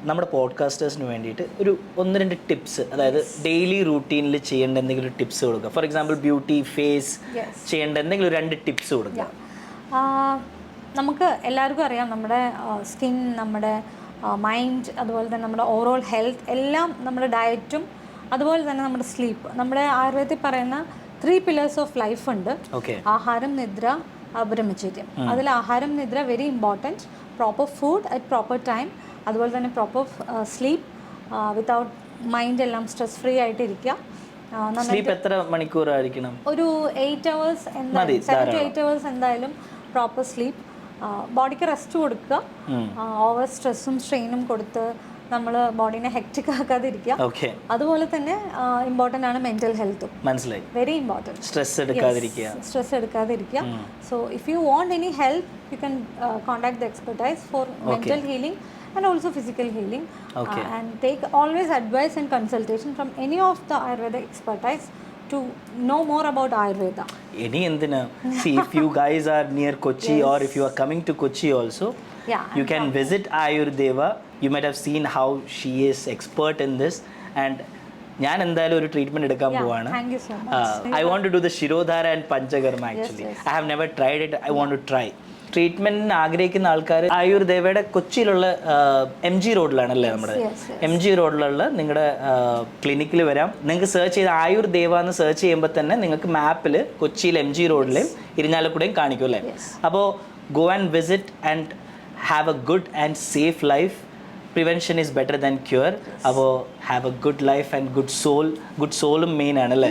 നമ്മുടെ പോഡ്കാസ്റ്റേഴ്സിന് വേണ്ടിയിട്ട് ഒരു 1-2 ടിപ്സ്, അതായത് ഡെയിലി റൂട്ടീനിൽ ചെയ്യേണ്ട എന്തെങ്കിലും ടിപ്സ് കൊടുക്കുക. ഫോർ എക്സാമ്പിൾ ബ്യൂട്ടി, ഫേസ് ചെയ്യേണ്ട എന്തെങ്കിലും 2 ടിപ്സ് കൊടുക്കുക. നമുക്ക് എല്ലാവർക്കും അറിയാം, നമ്മുടെ സ്കിൻ, നമ്മുടെ മൈൻഡ്, അതുപോലെ തന്നെ നമ്മുടെ ഓവറോൾ ഹെൽത്ത് എല്ലാം നമ്മുടെ ഡയറ്റും അതുപോലെ തന്നെ നമ്മുടെ സ്ലീപ്പ്, നമ്മുടെ ആയുർവേദത്തിൽ പറയുന്ന 3 pillars ഓഫ് ലൈഫ് ഉണ്ട്. ആഹാരം, നിദ്ര, ബ്രഹ്മചര്യം. അതിൽ ആഹാരം, നിദ്ര very important. Proper food at proper time, അതുപോലെ തന്നെ പ്രോപ്പർ സ്ലീപ്പ്, വിത്തൗട്ട് മൈൻഡ് എല്ലാം സ്ട്രെസ് ഫ്രീ ആയിട്ടിരിക്കുക. സ്ലീപ്പ് എത്ര മണിക്കൂറായിരിക്കണം? ഒരു 8 hours, 7 to 8 hours എന്തായാലും പ്രോപ്പർ സ്ലീപ്പ്. ബോഡിക്ക് റെസ്റ്റ് കൊടുക്കുക. ഓവർ സ്ട്രെസ്സും സ്ട്രെയിനും കൊടുത്ത് നമ്മൾ ബോഡീനെ ഹെക്റ്റിക് ആക്കാതിരിക്കുക. അതുപോലെ തന്നെ ഇമ്പോർട്ടൻ്റ് ആണ് മെന്റൽ ഹെൽത്തും. മനസ്സിലായി. Very important. സ്ട്രെസ് എടുക്കാതിരിക്കുക. So if you want any help, you can contact the expertise for mental healing and also physical healing. And take always advice and consultation from any of the Ayurveda expertise to know more about Ayurveda. Any endina, see, if you guys are near Kochi or if you are coming to Kochi also, you can visit Ayurveda. You might have seen how she is expert in this, and ഞാൻ എന്തായാലും ഒരു treatment എടുക്കാൻ പോവാണ്. I want to do the Shirodhara and Panchakarma actually. I have never tried it. I want to try. ട്രീറ്റ്മെന്റിന് ആഗ്രഹിക്കുന്ന ആൾക്കാർ ആയുർവേദയുടെ കൊച്ചിയിലുള്ള MG റോഡിലാണല്ലേ നമ്മുടെ MG റോഡിലുള്ള നിങ്ങളുടെ ക്ലിനിക്കിൽ വരാം. നിങ്ങൾക്ക് സെർച്ച് ചെയ്ത് ആയുർദേവ എന്ന് സെർച്ച് ചെയ്യുമ്പോൾ തന്നെ നിങ്ങൾക്ക് മാപ്പിൽ കൊച്ചിയിൽ MG റോഡിലെയും ഇരിഞ്ഞാലക്കുടയും കാണിക്കും അല്ലേ? അപ്പോൾ go and visit and have a good and safe life. Prevention is better than cure. അപ്പോൾ have a good life and good സോളും മെയിൻ ആണല്ലേ?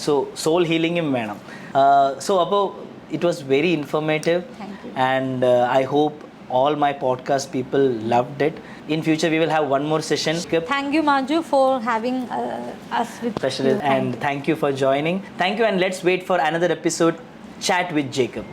സോ സോൾ ഹീലിംഗും വേണം. സോ അപ്പോൾ it was very informative. Thank you. And I hope all my podcast people loved it. In future, we will have one more session. Thank you, Manju, for having us with Special you. and thank you for joining. Thank you, and let's wait for another episode, Chat with Jacob.